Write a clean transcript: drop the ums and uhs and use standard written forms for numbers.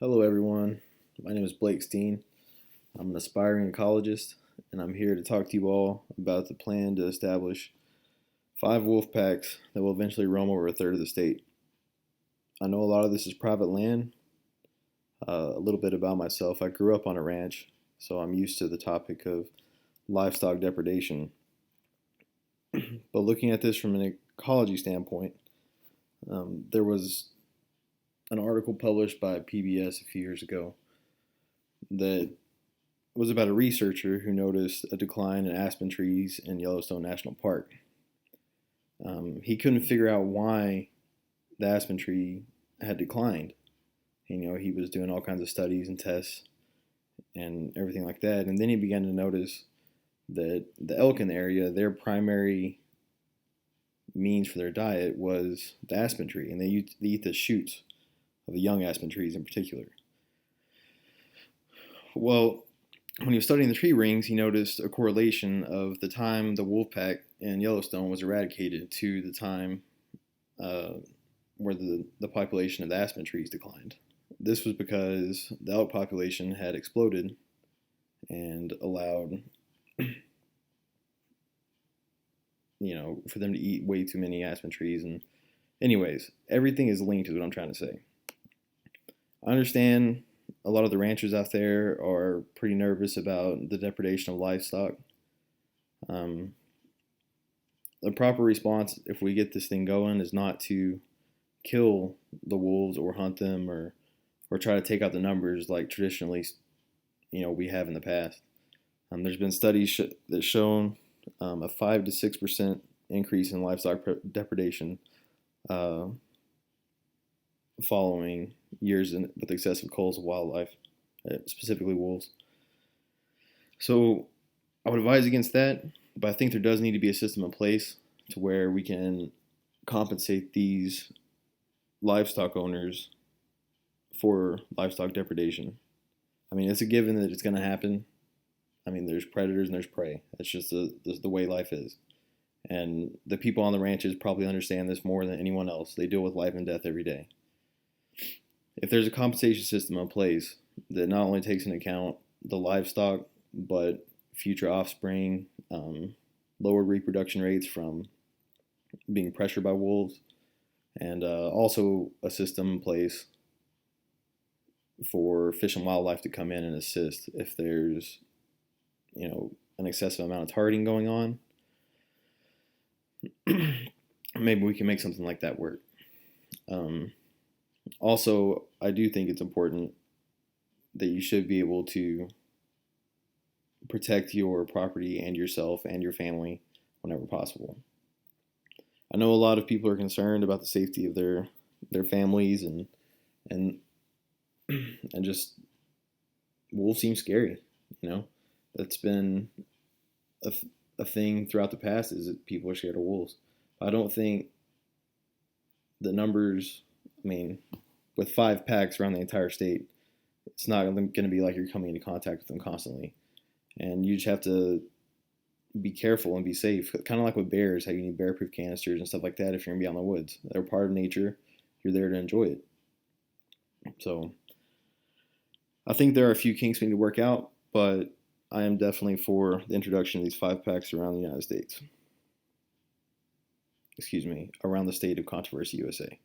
Hello, everyone. My name is Blake Steen. I'm an aspiring ecologist, and I'm here to talk to you all about the plan to establish 5 wolf packs that will eventually roam over a third of the state. I know a lot of this is private land. A little bit about myself: I grew up on a ranch, so I'm used to the topic of livestock depredation. But looking at this from an ecology standpoint, there was an article published by PBS a few years ago that was about a researcher who noticed a decline in aspen trees in Yellowstone National Park. He couldn't figure out why the aspen tree had declined. He was doing all kinds of studies and tests and everything like that. And then he began to notice that the elk in the area, their primary means for their diet was the aspen tree, and they eat the shoots of the young aspen trees in particular. Well, when he was studying the tree rings, he noticed a correlation of the time the wolf pack in Yellowstone was eradicated to the time where the population of the aspen trees declined. This was because the elk population had exploded and allowed, for them to eat way too many aspen trees. And anyways, everything is linked to what I'm trying to say. I understand a lot of the ranchers out there are pretty nervous about the depredation of livestock. The proper response, if we get this thing going, is not to kill the wolves or hunt them or try to take out the numbers like traditionally, we have in the past. There's been studies that shown a 5 to 6% increase in livestock depredation following years with excessive culls of wildlife, specifically wolves. So I would advise against that, but I think there does need to be a system in place to where we can compensate these livestock owners for livestock depredation. I mean, it's a given that it's going to happen. I mean, there's predators and there's prey. That's just the way life is. And the people on the ranches probably understand this more than anyone else. They deal with life and death every day. If there's a compensation system in place that not only takes into account the livestock, but future offspring, lower reproduction rates from being pressured by wolves, and also a system in place for fish and wildlife to come in and assist if there's, an excessive amount of targeting going on. Maybe we can make something like that work. Also, I do think it's important that you should be able to protect your property and yourself and your family whenever possible. I know a lot of people are concerned about the safety of their families and just wolves seem scary. That's been a thing throughout the past, is that people are scared of wolves. I don't think the numbers, with 5 packs around the entire state, it's not going to be like you're coming into contact with them constantly. And you just have to be careful and be safe. Kind of like with bears, how you need bear-proof canisters and stuff like that if you're going to be out in the woods. They're part of nature. You're there to enjoy it. So I think there are a few kinks we need to work out, but I am definitely for the introduction of these 5 packs around the United States. Around the state of Controversy, USA.